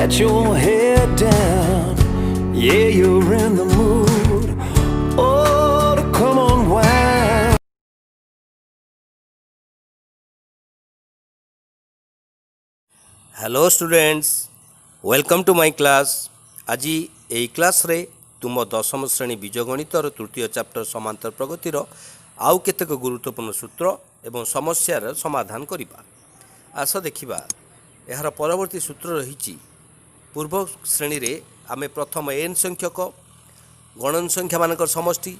let your head down. Yeah, you're in the mood. Oh, to come on, wine. Hello students, welcome to my class. आज यही class रे तुम दशम श्रेणी बीजगणितर तृतीय चैप्टर समांतर प्रगतिर आउ केतेक गुरुत्वपूर्ण सूत्र एवं समस्यार समाधान करिबा। आस देखिबा यार परवर्ती सूत्र रही। पूर्व श्रेणी रे आमे प्रथम n संख्यक गणन संख्या मानकर समष्टि,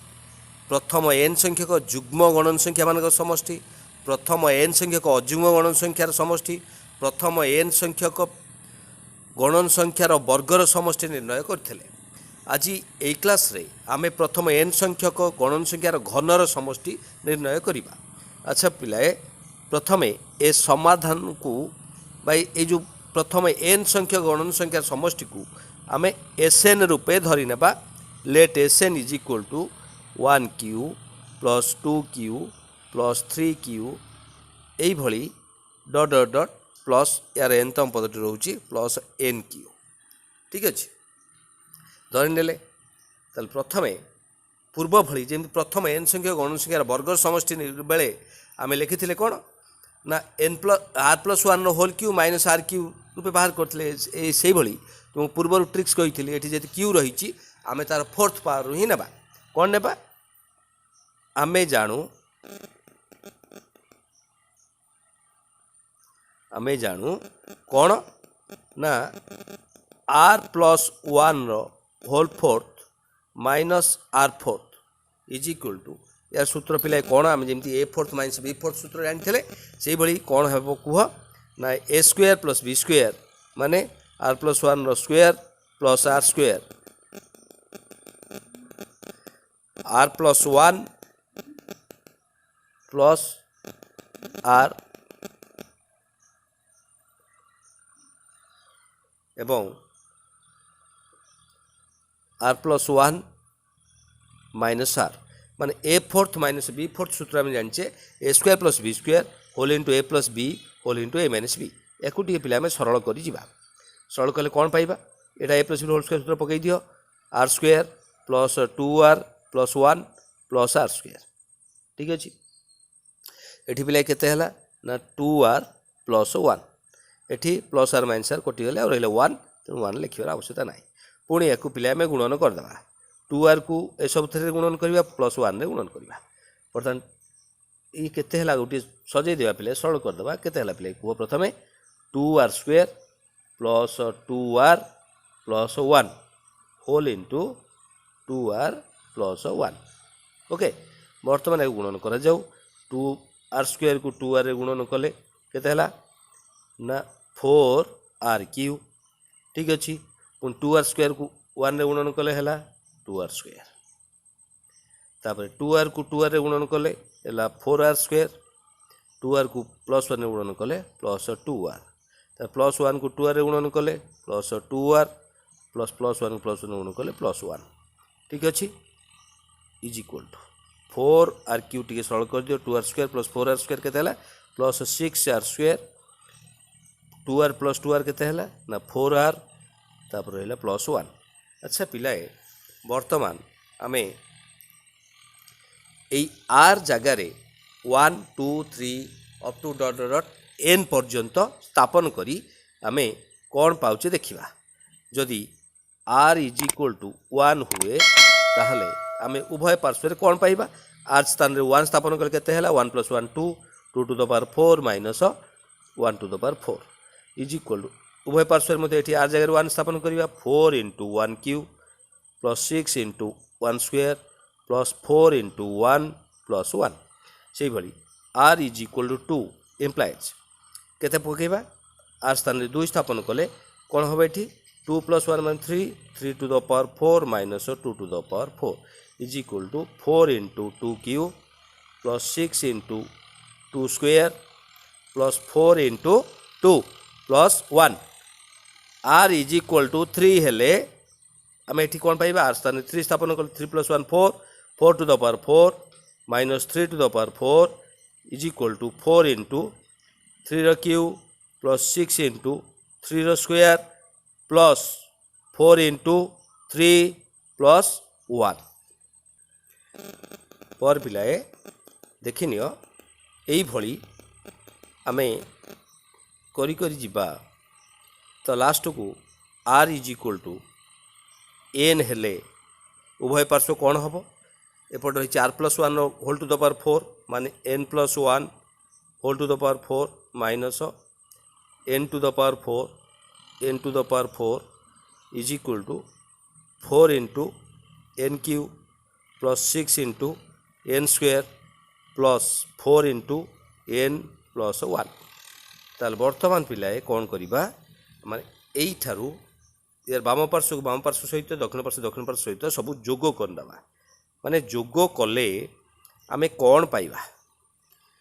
प्रथम n संख्यक जुग्म गणन संख्या मानकर समष्टि, प्रथम n संख्यक अजुग्म गणन संख्यार समष्टि, प्रथम n संख्यक गणन संख्यार वर्गर समष्टि निर्णय करथिले। आज एई क्लास रे आमे प्रथम n संख्यक गणन संख्यार घनर समष्टि निर्णय करिबा। अच्छा पिलाए, प्रथमे ए समाधान को बाई ए जो प्रथम n संख्यक गणन संख्यार समष्टि को आमे Sn रूपे धरि नेबा। Let Sn is equal to 1q plus 2q plus 3q एई भली डॉट डॉट डॉट प्लस यार एनतम पदटी रोचे प्लस एन क्यू। ठीक अच्छे, धरिने प्रथमे पूर्व भली जमी प्रथम एन संख्या गणन संख्यार वर्ग समष्टि बेले आम लिखी कौन ना n plus r plus one whole q minus r q रूपे बाहर करते से भली तुम पूर्व ट्रिक्स कही ये क्यू रही आम तार फोर्थ पावर ही नेबा। कौन नेबा आमे जानू कौन ना r plus one whole fourth minus r fourth is equal to यार सूत्र पिला कौन आम जमी a fourth minus b fourth सूत्र जानी से भली कौन हे कह ना a square plus b square माने r plus one square plus r square, r plus one plus r एवं r plus one minus r माने a fourth minus b fourth सूत्र आम जाने a square plus b square whole into A plus b whole into A minus B. या पिला आम सरल कर सरल कले कौन पाइबा एटा a plus b whole square सूत्र पकई दियो r square plus 2r plus 1 plus r square. ठीक अच्छे, एटी पिला केते हला ना 2r प्लस 1 एटी प्लस आर माइनस आर कटिगले और रहा 1 तेणु 1 लिखार आवश्यकता ना। पुणी या पिला आम गुणन करदे 2r को ए सब थे गुणन करवा प्लस 1 गुणन करवा। बर्तमान ये केते हला गोटे सजै देवा पिला सरल करदे केते हला पिला कह प्रथमे 2r square plus 2r plus 1 whole into 2r plus 1। Okay, बर्तमान एक गुणन करा जाऊ 2r स्क्वायर को 2r रे गुणन कले केते हला ना 4r क्यू। ठीक अच्छे, पुणी 2r स्क्वायर को 1 रे गुणन कले हला 2r स्क्वायर, तापर 2r को 2r रे गुणन कले हला 4r स्क्वायर, 2r को प्लस 1 रे गुणन कले प्लस 2r, प्लस 1 को 2r रे गुणन कले plus 2r plus plus 1 plus 1 गुणन कले प्लस 1। ठीक अच्छे, is equal to 4r cube टी सरल कर दियो 2r square plus 4r square केते हला plus 6r square 2r plus 2r केते हला ना 4r तापर रहा प्लस 1। अच्छा पिलाए, वर्तमान आमे एई आर जगार 1 2 3 up to dot dot N पर्यंत स्थापन करी आमे कौन पाउचे देखिबा। जदि आर इज इक्वल टू 1 हुए ताहले आमे उभय पार्श्व कौन पाइबा आर स्थान रे 1 स्थापन कर केते हला 1 plus 1 2 2 to the power 4 minus 1 to the power 4 is equal to उभय पार्श्व मध्य ये आर जगह 1 स्थापन करवा 4 into 1 cube plus 6 into 1 square plus 4 into 1 plus 1 से भली R is equal to 2 implies केते पकेबा आर स्थान रे 2 स्थापन कले कौन हम ये 2 प्लस 1 मान 3 3 to the power 4 minus 2 to the power 4 is equal to 4 into 2 cube plus 6 into 2 square plus 4 into 2 plus 1 R is equal to 3 हेले आम ये कौन पाइबा आर स्थान 3 स्थापन कले 3 plus 1 4 4 to the power 4 minus 3 to the power 4 is equal to 4 into 3 cube plus 6 into 3 square plus 4 into 3 plus 1 पर पिलाए देखिनियो यही भली आमे करी करी जिबा तो लास्ट को r is equal to n हेले उभय पार्श्व कौन हम एपट रही r plus 1 whole to the power 4 माने n plus 1 whole to the power 4 minus n to the power 4 n to the power 4 is equal to 4 into n cube plus 6 into n square plus 4 into n plus 1 ताल वर्तमान पिलाए कौन करिबा माने एई ठारू यार balm पार्श्व सहित दक्षिण पार्श्व सहित सब जोग करदबा माने जोग कले आमे कौन पाइबा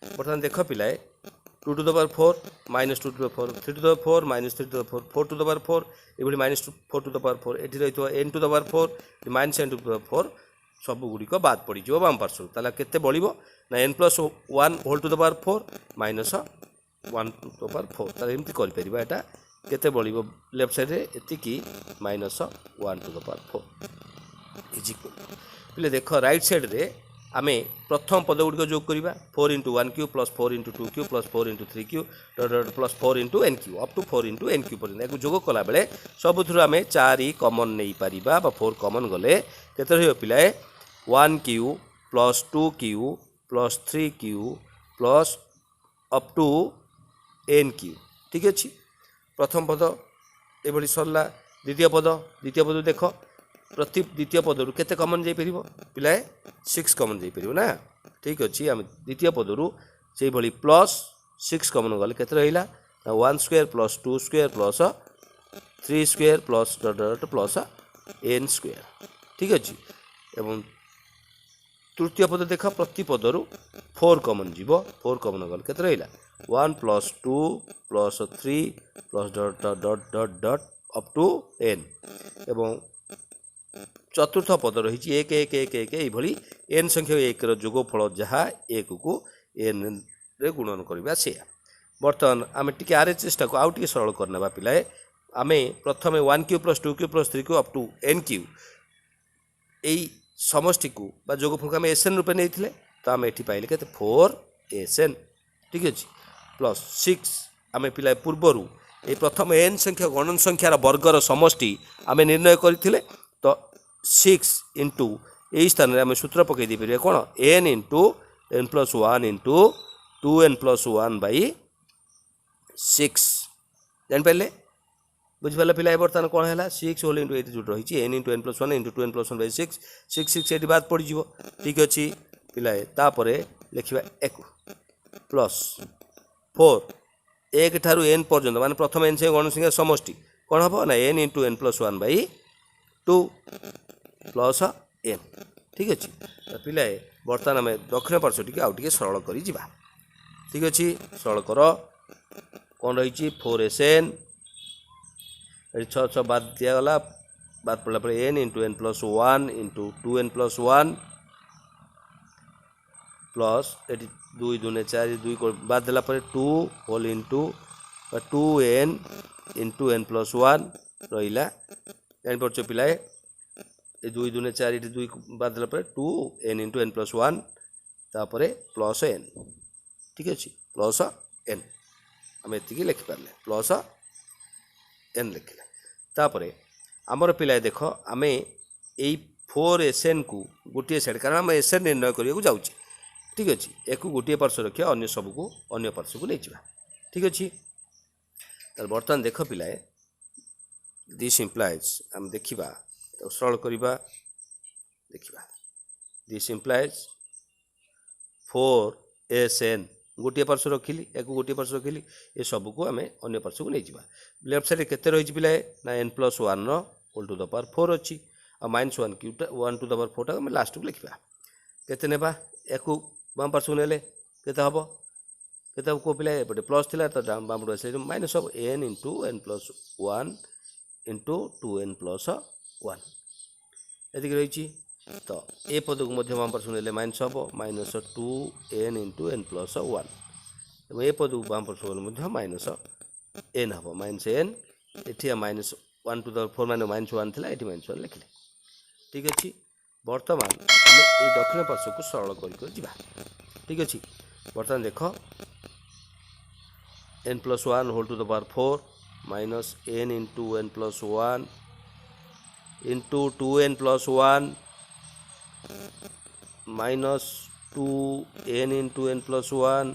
बर्तमान देख पिलाए 2 to the power 4 minus 2 to the power 3 to the power 4 minus 3 to the power 4 to the power 4 एभली माइनस 4 टू द पावर 4 एठी रहितो n to the power 4 minus n to the power 4 सब गुड़िक बाद पड़ जाव बाम पार्श्व ताला केते बळिबो ना n plus 1 whole to the power 4 minus 1 to the power 4 ताला एमती कर परिबा एटा केते बळिबो लेफ्ट साइड रे एति की minus 1 to the power 4 is equal पले देख राइट साइड रे आमे प्रथम पद गुड़िक जोग करिबा 4 into 1 cube plus 4 into 2 cube plus 4 into 3 cube plus 4 into N cube up to 4 into N cube पर्यंत एक जोग कला बेले सबुथुर आमे 4 कॉमन नहीं पारिबा बा 4 कॉमन गले केते रहियो पिलाए 1 cube plus 2 cube plus 3 cube plus up to N cube ठीक अच्छे प्रथम पद ये सरला द्वितीय पद देख प्रति द्वितीय पदरू केते कॉमन जाई परिबो पिलाए 6 कॉमन जाई परिबो ना ठीक अच्छे आम द्वितीय पदरू से भली प्लस 6 कॉमन गले केते रहिला 1 square plus 2 square plus 3 square plus plus n square ठीक अच्छे एवं तृतीय पद देख प्रति पदरू 4 कॉमन जीव 4 कॉमन गल केते रहिला 1 plus 2 plus 3 plus dot dot dot dot up to n एवं चतुर्थ पद रही एक एक एक एक ये एन संख्या एक जोगफल जहाँ एक को एन रे गुणन करवा से बर्तमान आम टी RHS टाक आउ टे सरल करने पिलाए आम प्रथम 1 cube plus 2 cube plus 3 cube up to n cube यही समष्टि को जोगफल को आम SN रूपे नहीं तो आम ये पाइले के 4SN ठीक अच्छे प्लस 6 आम पिलाए पूर्वर ये प्रथम n संख्या गणन संख्यार वर्गर समष्टि आम निर्णय करते तो 6 इंटू यही स्थान में आम सूत्र पकई दी पारे कौन n into n plus 1 into 2n plus 1 बै 6 जापारे बुझिपारे पिला बर्तमान कौन है 6 होल इंटू ये जो रही n into n plus 1 into 2n plus 1 बै 6 6 6 ये बाद पड़ ठीक अच्छे पिलाए तापर लिखा एक प्लस 4 एक ठारू n पर्यंत मान प्रथम n से गण संख्या समष्टि कौन हम ना n इंटू n प्लस 1 बै 2 प्लस n ठीक अच्छे तो पिलाए बर्तमान आम दक्षिण पार्श्व टी आउ टे सरल कर ठीक अच्छे सरल कर कौन रही 4SN ये 6 6 बाद दिगला बाद पड़ा पर n into n plus 1 into 2n plus 1 plus ये 2 2 4 2 को बाद देला पर 2 whole into 2n into n plus 1 रहा जापर पिलाए ये 2 2 4 ये 2 बाद देला पर 2n इंटू n प्लस 1 तापर प्लस n ठीक अच्छे प्लस n आम ये लिखिपारे प्लस n लिखिले तापर आमर पिलाए देख आम यही 4SN को गोटे साइड कारण आम SN निर्णय करने जाऊँ ठीक अच्छे एक गोटे पार्श्व रखिए अन्य सबको अन्य पार्श्व को नहीं ठीक अच्छे बर्तमान देख पिलाए दिस इम्प्लाइज आम देखा सरल करवा देखा दिस इम्प्लाइज 4SN गोटे पार्श्व रखिली एक गोटे पार्श्व रखिली ये सबको आम अन्य पार्श्व को नहीं जावा लेफ्ट साइड केते रही पिलाए ना n plus 1 whole to the power 4 अच्छी और minus 1 cube 1 to the power 4 टाक लास्ट को लिखा केते नेबा एक बाम पार्श्व नेले केते हम केते को पिलाए एपटे प्लस थिला तो बाम पट से माइनस हम n into n plus 1 into 2n plus 1 एति रही तो ए पद को मध्य बाम पार्श्व नेले माइनस हम minus 2n into n plus 1 ए पद को बाम पार्श्व मध्य माइनस n हम माइनस n एठी माइनस 1 to the 4 माने -1 थिला एठी -1 लिखले ठीक अछि वर्तमान हम ए दक्षिण पार्श्व को सरल कर जिबा ठीक अछि वर्तमान देखो n+1 whole to the power 4 minus n into n+1 into 2n+1 minus 2n into n+1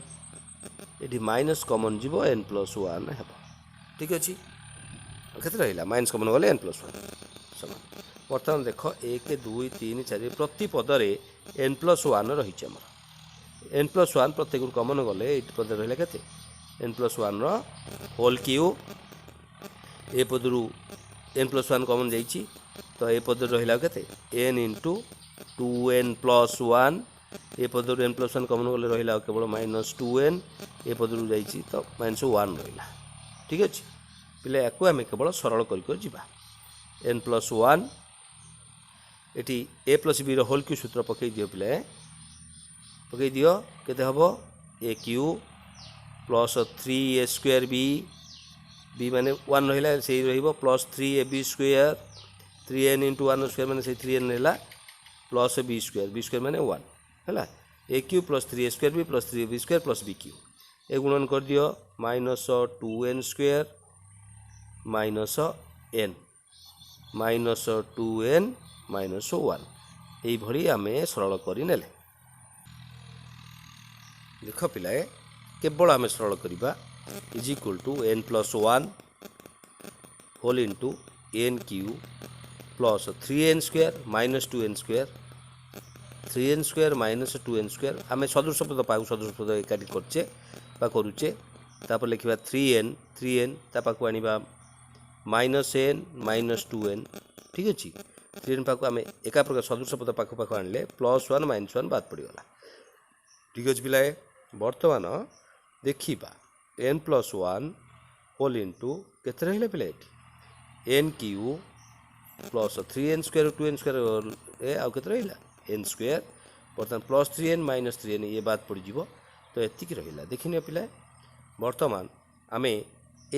एठी माइनस कॉमन जीवो n+1 हेबो ठीक अछि केते रहिला माइनस कॉमन गले n+1 समान वर्तमान देख 1 2 3 4 प्रति पदरे n+1 रही n+1 प्रत्येक कॉमन गले ये पद रहिला केते n+1 रो होल क्यूब ए पदरु n+1 कॉमन जाइछि तो ए पद रहिला केते n into 2n+1 ए पदरु n+1 कॉमन गले रहिला केवल -2n ए पदरु जाइछि तो -1 रहिला ठीक अछि पिले याकू आमे केवल सरल कर जिबा n+1 एटी a + b रो होल क्यूब सूत्र पकई दियो पिले पकई दियो केते हबो a cube plus 3a² b माने 1 रहिला सेही रहिबो प्लस 3ab² 3n into 1² माने से 3n रहला प्लस b² माने 1 हैला a cube plus 3a² b plus 3ab² plus b cube ए गुणन कर दियो -2n² minus n minus 2n minus 1 यही भली आमे सरल करी नेले देख पिलाए केवल आमे सरल करिबा is equal to n+1 whole into n cube plus 3n² minus 2n² 3n² minus 2n² आमे सदृश पद पाउ सदृश पद एकाटी करचे बा करूचे तापर लिखिबा 3n तापाकू आनिबा -n माइनस 2n ठीक अछि 3n पाकू आमे एका प्रकार सदृश पद पाखु पाखु आनले +1 -1 बाद पड़ी गला ठीक अछि पिलाए वर्तमान देखिबा n+1 होल इनटू केते रहिला पिलाए n cube plus 3n² 2n² ए आ केते रहिला n² वर्तमान +3n माइनस 3n ये बाद पड़ी जिवो तो एति की रहिला देखिने पिलाए वर्तमान आमे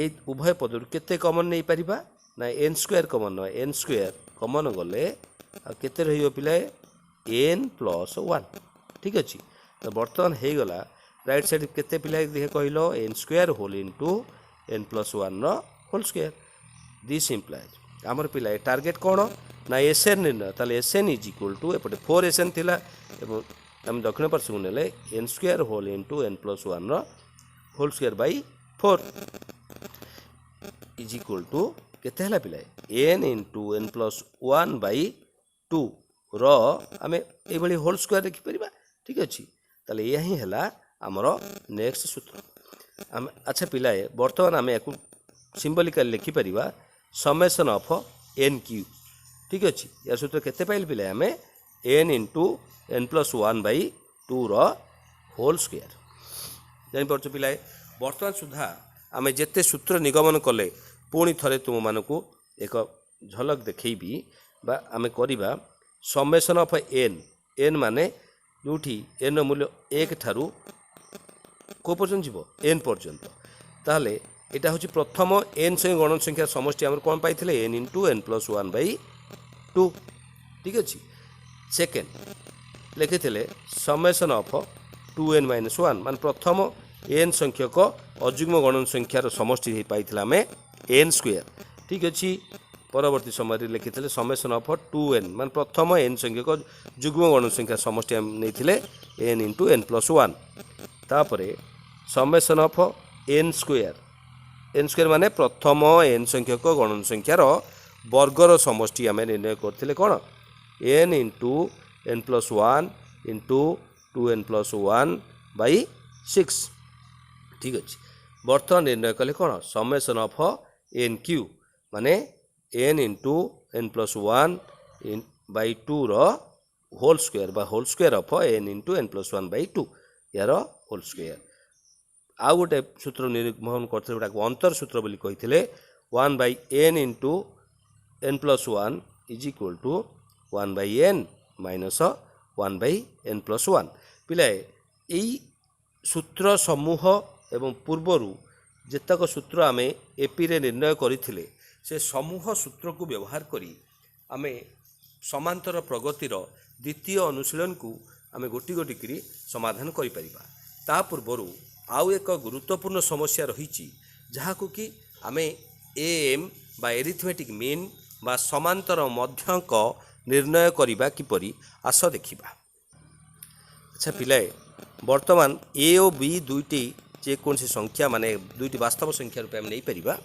ए उभय पदरु केते कॉमन नै परिबा ना n² कॉमन न n² कॉमन गले आ केते रहियो पिलाए n+1 ठीक अछि तो वर्तमान हे गला राइट साइड केते पिलाए देखे कहिलो n² होल इनटू n+1 रो होल स्क्वायर दिस इंप्लाइज हमर पिलाए टारगेट कोन ना एसएन निर्णय ताले एसएन इज इक्वल टू एपटे 4 एसएन थिला एवं हम दक्षिण पार्श्व नेले n² होल इनटू n+1 रो whole square by 4 is equal to केते हला पिलाए n into n+1 by 2 रो आमे ए भली होल स्क्वायर लिखि परिबा ठीक अछि ताले यही हला हमरो नेक्स्ट सूत्र हम अच्छा पिलाए वर्तमान आमे याकू सिंबलिकली लिखि परिबा समेशन ऑफ n क्यूब ठीक अछि या सूत्र केते पाइल पिलाए आमे n into n+1 by 2 रो होल स्क्वायर जानि परछ पिलाए वर्तमान सुधा आमे जेते सूत्र निगमन कले पुणी थरे तुम मानकू एक झलक देखैबी बा आमे करिबा समेशन ऑफ n माने जोठी n मूल्य 1 थारु को पर्यंत जीवो n पर्यंत ताले एटा होची प्रथम n संख्या गणन संख्या समष्टि हमर कोन पाइथिले n into n+1 by 2 ठीक अछि सेकंड लिखिथिले समेशन ऑफ 2n - 1 मान प्रथम n संख्यक अजुग्म गणन संख्यार समष्टि पाइथिला में n² ठीक अछि परवर्ती समय लिखिथिले समेशन ऑफ 2n मान प्रथम n संख्यक जुग्म गणन संख्या समष्टि हम नैथिले n into n+1 तापरे समेशन ऑफ n² माने प्रथम n संख्यक गणन संख्यार वर्गर समष्टि आमे निर्णय करथिले कोन n into n+1 into 2n+1 by 6 ठीक अछि वर्तमान निर्णय कले कोन समेशन ऑफ n³ माने n into n+1 by 2 रो होल स्क्वायर बा whole square of n into n+1 by 2 यार होल स्क्वायर आ गोटे सूत्र निर्गमन करथिले गोटा अंतर सूत्र बोली कहिथिले 1 by n into n+1 is equal to 1 by n minus 1 by n+1 पिलाए एई सूत्र समूह एवं पूर्वरु जेतक सूत्र आमे एपी रे निर्णय करिथिले से समूह सूत्र को व्यवहार करी आमे समांतर प्रगतिर द्वितीय अनुशीलन को आमे गोटी गोटी करी समाधान करि परिबा। ता पूर्वरु आउ एक गुरुत्वपूर्ण समस्या रही जहाकू कि आमे एम बा एरिथमेटिक मीन बा समांतर मध्यक निर्णय करिबा किपरि आस देखिबा। अच्छा पिलाए वर्तमान ए और बी दुईटी जेकोसी संख्या माने दुईटी वास्तव संख्या रूपे आम नहीं परिबा।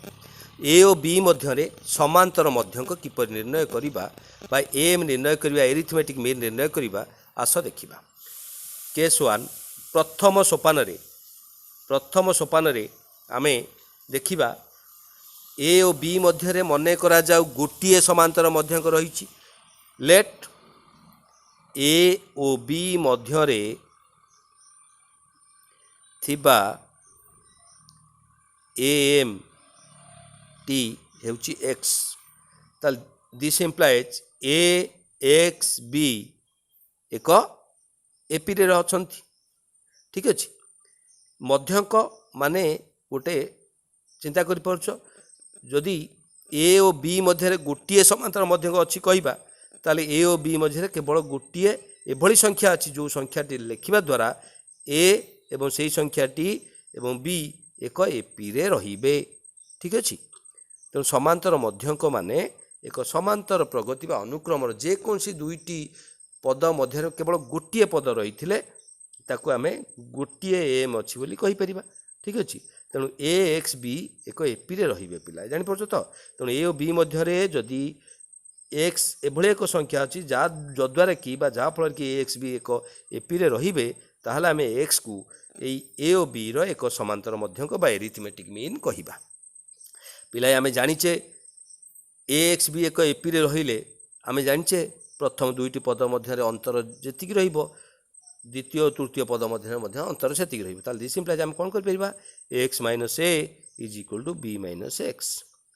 ए और बी मध्य समांतर मध्यक किपरि निर्णय करिबा बा एम निर्णय करिबा एरिथमेटिक मीन निर्णय करिबा आस देखिबा। केस 1 प्रथम सोपान रे आमे देखिबा ए और बी मध्य मने करा जाऊ गोटिए समांतर मध्यक रही। लेट ए और बी मध्य थिबा एम टी हेउची एक्स। ताल this implies A X B एक एपी रे अछंती। ठीक अछि मध्यक माने गोटे चिंता करि परछ जदि ए और बी मध्य गोटिए समांतर मध्यक अछि कहिबा ताले ए और बी मध्य केवल गोटिए एभली संख्या अछि जो संख्याटी लिखिबा द्वारा ए एवं सेही संख्याटी एवं बी एक एपी रे रहिबे। ठीक अछि तेणु समांतर मध्यक माने एक समांतर प्रगति बा अनुक्रम जेकोसी दुईटी पद मध्य केवल गोटिए पद रही ताकू आमे गोटिए एम अच्छी बोली कहि परिबा। ठीक अछि तेणु ए एक्स बी एक एपी रे रहिबे पिला जानि परछ तो। तेणु ए और बी मध्य जदि एक्स एभली एक संख्या अच्छी जद्वारा कि बा जहाँ फल कि ए एक्स बी एक एपी रे रहिबे ताहले आमे एक्स को ए और बी रो एक समांतर मध्यक बा एरिथमेटिक मीन कहिबा। पिला आमे जानिचे ए एक्स बी एक एपी रे रहिले आमे जानिचे प्रथम दुईटी पद मध्य अंतर जेतिक रहिबो द्वितीय और तृतीय पद मध्य अंतर सेतिक रहिबो। ताल दिस इम्प्लाइज आमे कोन कर परिबा x minus a is equal to b minus x.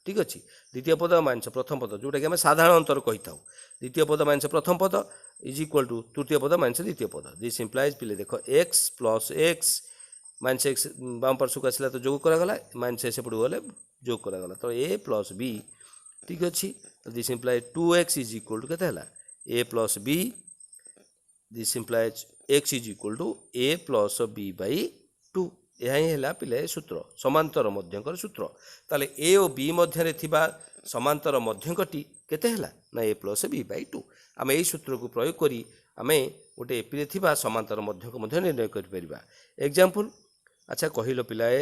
ठीक अछि द्वितीय पद माइनस प्रथम पद जोटा कि आमे साधारण अंतर कहि थाउ द्वितीय पद माइनस प्रथम पद इज इक्वल टू तृतीय पद माइनस द्वितीय पद। दिस इम्प्लाइज पिले देखो X plus X minus X बाम पार्श्व आसला तो जोग करागला माइनस ए सेपटू गले जोग करागला तो ए प्लस बी। ठीक अछि this implies 2x is equal to केते हला a plus b. This implies x is equal to a plus b by 2। यह ही है पिले सूत्र समांतर मध्यकर सूत्र। ताले ए और बी मध्य थिबा समांतर मध्यकटी केते हला ना ए प्लस बी बाई 2। आम यही सूत्र को प्रयोग करी आमे गोटे एपी रे थिबा समांतर मध्यक मध्य निर्णय कर परिबा। एग्जांपल अच्छा कहिलो पिलाए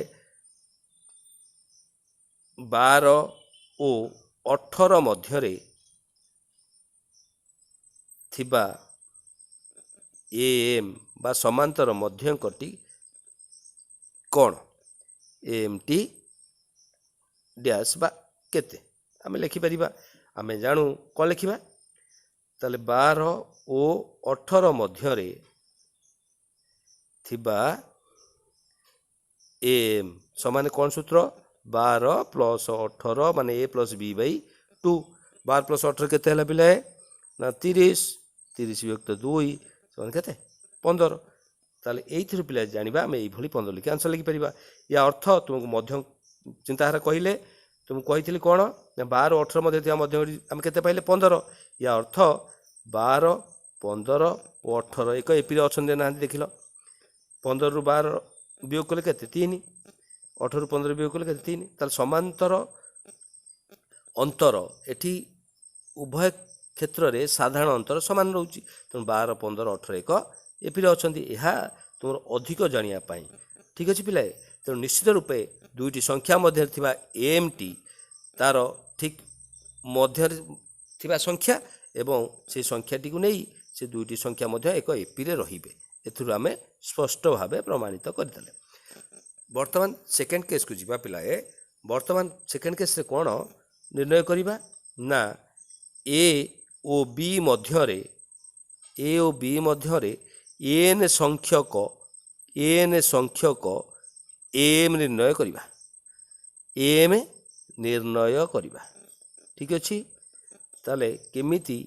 12 और 18 मध्य थिबा एम बा समांतर मध्यकटी कौन एम टी डैश बा केते आमे लिखि परिबा। आमे जानू कौन लिखिबा ताले 12 और 18 मध्य थिबा एम समान कौन सूत्र 12 प्लस 18 माने ए प्लस बी बाई 2। 12 प्लस 18 केते हला पिले ना 30 30 विभक्त 2 समान केते 15। ताले एइथिर पिला जानिबा आमे एई भली 15 लिखि आंसर लिखि परिबा। या अर्थ तुमको मध्य चिंताधारा कहिले तुम कहिथिली कोन ना 12 और 18 मध्य थिया मध्य आमे केते पाइले 15। या अर्थ 12 15 और 18 एक एपी रे अछन ना देखिलो 15 रु 12 वियोग कले केते 3 18 रु 15 वियोग कले केते 3। ताले समांतर अंतर एठी उभय क्षेत्र रे साधारण अंतर समान रहउची तेणु 12 15 18 एक एपी रे अछंती एहा तुम अधिक जानिया पाई। ठीक अछि पिलाए तेणु निश्चित रूपे दुईटी संख्या मध्य थिबा एम टी तार ठीक मध्य थिबा संख्या एवं से संख्याटी को नहीं से दुईटी संख्या मध्य एक एपी रे रहिबे एथुरु आमे स्पष्ट भावे प्रमाणित करदेले। वर्तमान सेकेंड केस को जीवा पिलाए वर्तमान सेकेंड केस रे कोन निर्णय करिबा ना ए ओ बी मध्य एन संख्यक एम निर्णय करिबा एम निर्णय करिबा। ठीक अछि ताले केमिति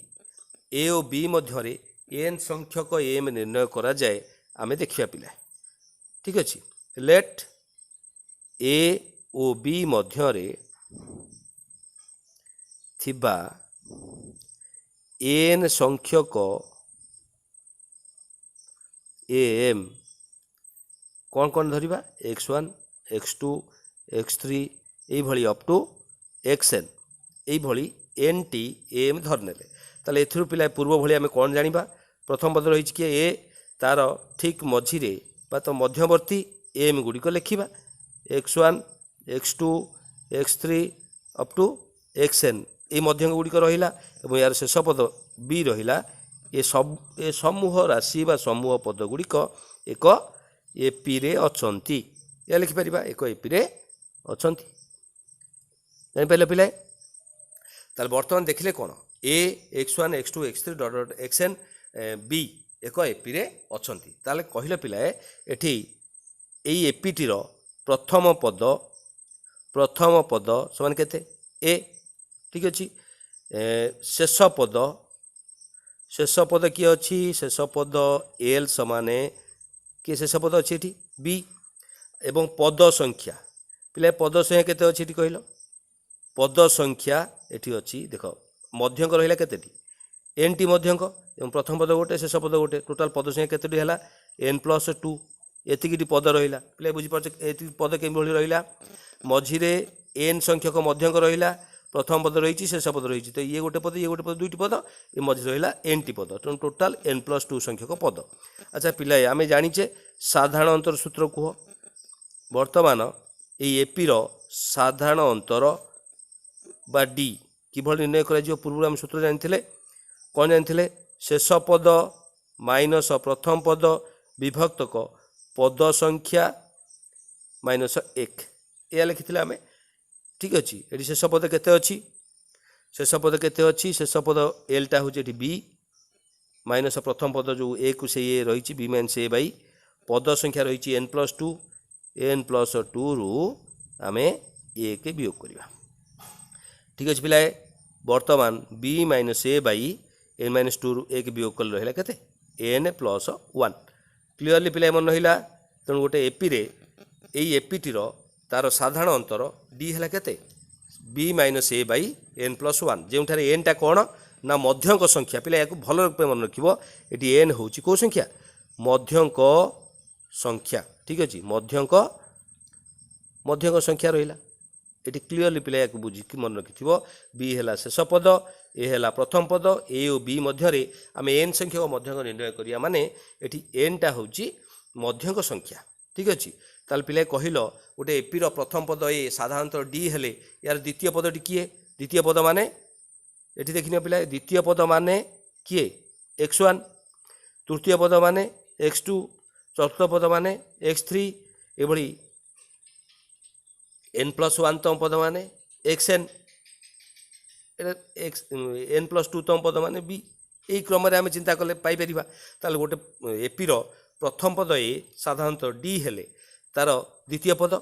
ए और बी मध्य एन संख्यक एम निर्णय करा जाए आमे देखिया पिला। ठीक अछि लेट ए और बी मध्य थिबा एन संख्यक एम कौन कौन धरिबा x1 x2 x3 ये अप टू xn ये एन टी एम धरनेले ताले एथिरु पिला पूर्व भली आम कौन जानिबा प्रथम पद रही कि ए तार ठीक मझिरे बा तो मध्यवर्ती एम गुड़िक लिखा x1 x2 x3 up to xn ये मध्य गुड़िक रहा और यार शेष पद बी रहा ये समूह राशि बा समूह पद गुड़िक एक एपी रे अछंती या लिखिपर एक एपी रे अछंती जानिपारे पिला ताल बर्तमान देखिले कौन A x1 x2 x3 dot dot xn B एक एपी रे अछंती ताले कहिला पिला एठी एई एपीटी रो प्रथम पद समान केते ए ठीक अच्छी शेष पद किए अच्छी शेष पद एल समाने किए शेष पद अच्छी एठी बी एवं पद संख्या पिला पद संख्या केते अच्छी एठी कहलो पद संख्या एठी अच्छी देख मध्यंक रहिला केतेटी एन टी मध्यंक एवं प्रथम पद गोटे शेष पद गोटे टोटाल पद संख्या केतेटी हला n+2 एतिकिटी पद रहिला पिला बुझी पाछ एति पद केम भली रहिला मझिरे एन संख्यक मध्यंक रहिला प्रथम पद रही शेष पद रही तो ये गोटे पद दुईटी पद ये मझे रहा एन टी पद तेणु टोटाल n+2 संख्यक पद अच्छा पिला आम जाचे साधारण अंतर सूत्र कह बर्तमान ये एपी रो साधारण अंतर बा डी किभଳି निर्णय कर पूर्व आम सूत्र जानी कौन जानी शेष पद माइनस प्रथम पद विभक्तक पद संख्या -1 या लिखी आम ठीक अच्छे ये शेष पद केते अच्छी शेष पद केते अच्छी शेष पद एलटा हूँ ये बी माइनस प्रथम पद जो ए को से ये रही बी माइनस ए बाई पद संख्या रही n+2 रु आम ए के वियोग करवा ठीक अच्छे पिला बर्तमान B minus A by n-2 रु ए के वियोग कले रहा केते n+1 क्लीयरली पिला मन रहा तेणु गोटे एपी रे यही एपीटी रो तार साधारण अंतर डी है केते B minus A by n+1 जो एन टा कौन ना मध्यंक संख्या पिला या भल रूपे मन रख ये एन हूँ कौ संख्या मध्यंक संख्या ठीक अच्छे मध्यंक संख्या रहा ये क्लीयरली पिला या बुझिकी मन रखि बी है शेष पद ए है प्रथम पद ए और बी मध्य आम एन संख्यक मध्यंक निर्णय करिया माने ये एन टा हूँ मध्यंक संख्या ठीक अच्छे ताल पिला कहल गोटे एपी रो प्रथम पद ए साधारणतः डी हेले यार द्वितीय पदटी किए द्वितीय पद माने ये देखने पिला द्वितीय पद माने किए x1 तृतीय पद माने x2 चतुर्थ पद माने x3 एभली n+1 तम पद माने xn n+2 तम पद माने b यही क्रम आम चिंता कले पाइपर ताल गोटे एपी रो प्रथम पद ए साधारणतः डी हेले तार द्वितीय पद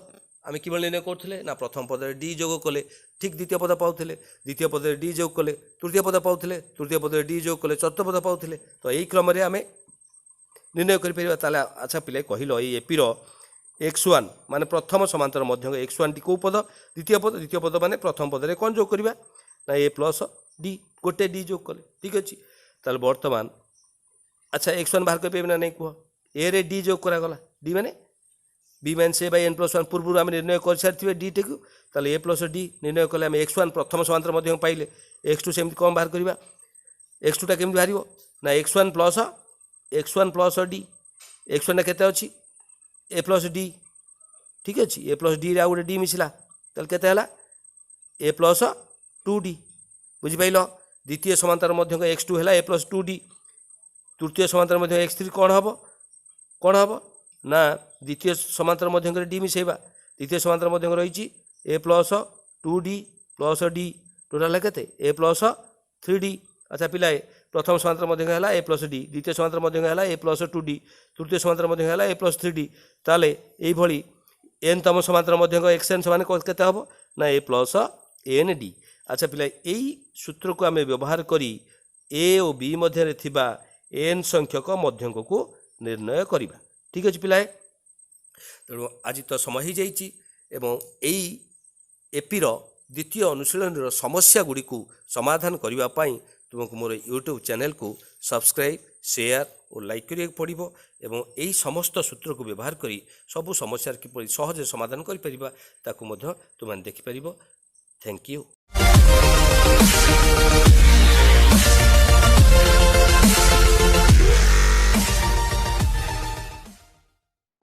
आम कि निर्णय करते ना प्रथम पद डी जोग कले ठीक द्वितीय पद पाते द्वितीय पद डी जोग कले तृतीय पद पाते तृतीय पद डी जोग कले चतुर्थ पद पाते तो यही क्रम आम निर्णय कर अच्छा पिले कहल ये एपी रो x1 माने प्रथम समांतर मध्यंक x1 टी कौ पद द्वितीय पद माने प्रथम पद रे कौन जोग करवा ना ए प्लस डी गोटे डी जोग कले ठीक अच्छे ताल बर्तमान अच्छा x1 बाहर कर ना नहीं कह ए रे डी जोग करागला डी माने B minus A by n+1 पूर्व आम निर्णय कर सारी डी टी को ए प्लस डी निर्णय कले आम x1 प्रथम समांतर मध्यम पाइले x2 सेमती कौन बाहर करवा x2 टा केमती बाहर ना x1 प्लस डी x1 केते अच्छी ए प्लस डी ठीक अच्छे ए प्लस डी रे गोटे डी मिसला ताल केते हला ए प्लस 2d बुझिपाइल द्वितीय समांतर मध्यक x2 है ए प्लस 2d तृतीय समांतर मध्य x3 कौन हम ना द्वितीय समांतर मध्यक डी मिसेबा द्वितीय समांतर मध्यक रही a plus 2d plus d total केते ए प्लस 3d अच्छा पिलाए प्रथम समांतर मध्यक है ए प्लस डी द्वितीय समांतर मध्यक है ए प्लस 2d तृतीय समांतर मध्यक है ए प्लस 3d ताले यही एन तम समांतर मध्यक xn समान केते हम ना ए प्लस एन डी अच्छा पिला यही सूत्र को आम व्यवहार करी ए और बी मध्य थिबा एन संख्यक मध्यक को निर्णय करवा ठीक अच्छे पिलाए तेणु आज तो समय हो जाइए एवं यही एपीर द्वितीय अनुशीलनर समस्या गुड़ी को समाधान करने तुमको मोर यूट्यूब चैनल को सब्सक्राइब शेयर और लाइक करिया पड़ो एवं यही समस्त सूत्र को व्यवहार करी सबु समस्या किपरि सहज समाधान कर परिबा ताकू मध्य तुम देखिपर। Thank you.